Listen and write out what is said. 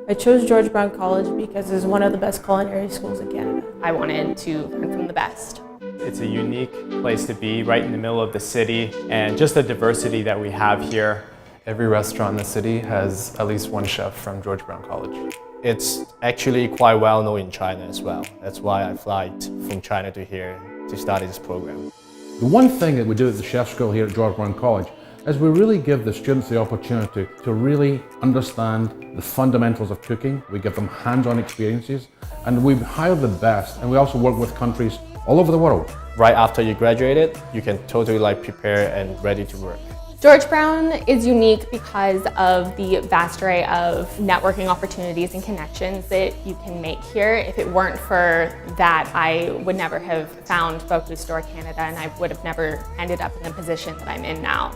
I chose George Brown College because it's one of the best culinary schools in Canada. I wanted to learn from the best. It's a unique place to be, right in the middle of the city, and just the diversity that we have here. Every restaurant in the city has at least one chef from George Brown College. It's actually quite well known in China as well. That's why I fly from China to here to study this program. The one thing that we do at the chef school here at George Brown College is we really give the students the opportunity to really understand the fundamentals of cooking. We give them hands-on experiences, and we hire the best, and we also work with countries all over the world. Right after you graduated, you can totally prepare and ready to work. George Brown is unique because of the vast array of networking opportunities and connections that you can make here. If it weren't for that, I would never have found Bocuse Canada, and I would have never ended up in the position that I'm in now.